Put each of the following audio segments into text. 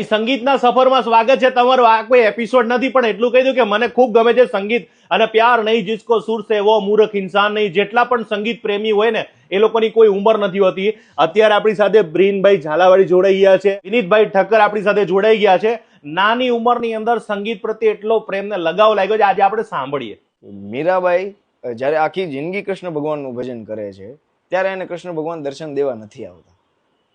સંગીતના સફરમાં સ્વાગત છે તમારું। આ કોઈ એપિસોડ નથી, પણ એટલું કહી દઉં કે મને ખૂબ ગમે છે સંગીત અને પ્યાર નહીં જિસકો સુર સે વો મૂર્ખ ઇન્સાન નહીં। જેટલા પણ સંગીત પ્રેમી હોય ને એ લોકોની કોઈ ઉંમર નથી હોતી। અત્યારે આપણી સાથે બ્રિનભાઈ ઝાલાવાડી જોડાઈ ગયા છે, વિનીતભાઈ ઠક્કર આપણી સાથે જોડાઈ ગયા છે। નાની ઉંમરની અંદર સંગીત પ્રત્યે એટલો પ્રેમને લગાવ લાગ્યો છે, આજે આપણે સાંભળીએ। મીરાબાઈ જ્યારે આખી જિંદગી કૃષ્ણ ભગવાનનું ભજન કરે છે ત્યારે એને કૃષ્ણ ભગવાન દર્શન દેવા નથી આવતા,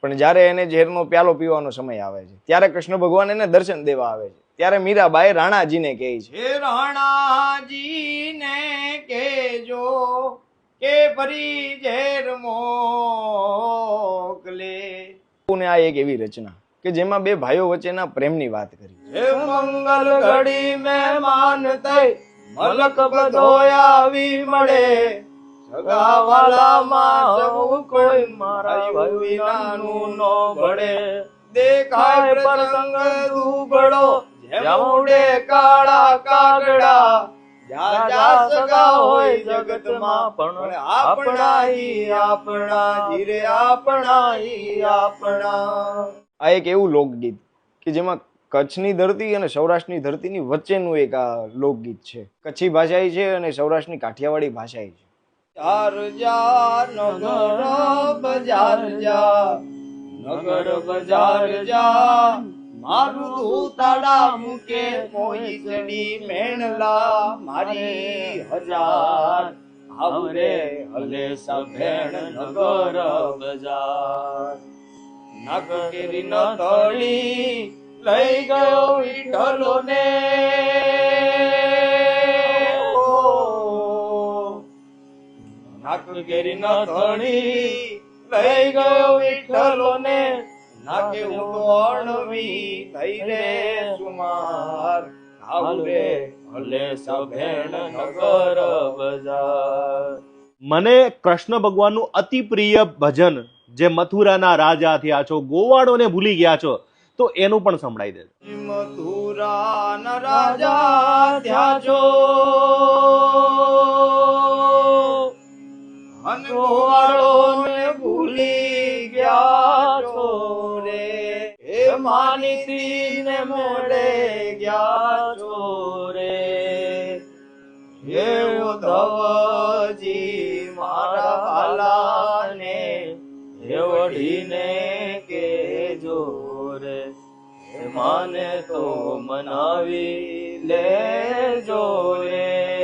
પણ જ્યારે એને ઝેરનો પ્યાલો પીવાનો સમય આવે છે ત્યારે કૃષ્ણ ભગવાન એને દર્શન દેવા આવે છે। ત્યારે મીરાબાઈ રાણાજીને કહે છે, રાણાજીને કહેજો કે ફરી ઝેર મોકલે। આ એક એવી રચના કે જેમાં બે ભાઈઓ વચ્ચેના પ્રેમની વાત કરી। હે મંગલ ઘડી મહેમાન થઈ મલક બધો આવી મળે, સગાવાળામાં સૌ કોઈ મારા વિનાનું નો ભળે। દેખાય પ્રસંગ દુબળો જેમ ઉડે કાળા કાગડા, જા જા સગા હોય જગતમાં પણ આપણા ઈ આપણા જીરે આપણા ઈ આપણા। આ એક એવું લોકગીત કે જેમાં કચ્છની ધરતી અને સૌરાષ્ટ્રની ધરતીની વચ્ચેનું એક આ લોકગીત છે। કચ્છી ભાષાઈ છે અને સૌરાષ્ટ્રની કાઠિયાવાડી ભાષાઈ છે। ચાર જા નગર બજાર જા, નગર બજાર જા, મારું દૂતાડા મૂકે કોઈ ચડી મેણલા, મારી હજાર આવરે હલે સભેણ નગર બજાર। નાક કેરી ન તળી લઈ ગયો વિઠ્ઠલો ને, નાક કેરી ન તળી લઈ ગયો વિઠ્ઠલો ને, નાકે ઉડવણવી થઈ રે સુમાર, આવરે હલે સભેણ નગર બજાર। મને કૃષ્ણ ભગવાનનું અતિ પ્રિય ભજન જે મથુરાના રાજા થયા છો, ગોવાળોને ભૂલી ગયા છો, તો એનું પણ સંભળાઈ દે। મથુરાના રાજા થયા છો અને ગોવાળોને ભૂલી ગયા છો રે, હે માનસીને મોડે ગયા છો રે, હે ઉદ્ધવજી મારા વાલાને હે વઢીને કેજો રે, માને તો મનાવી લેજો રે।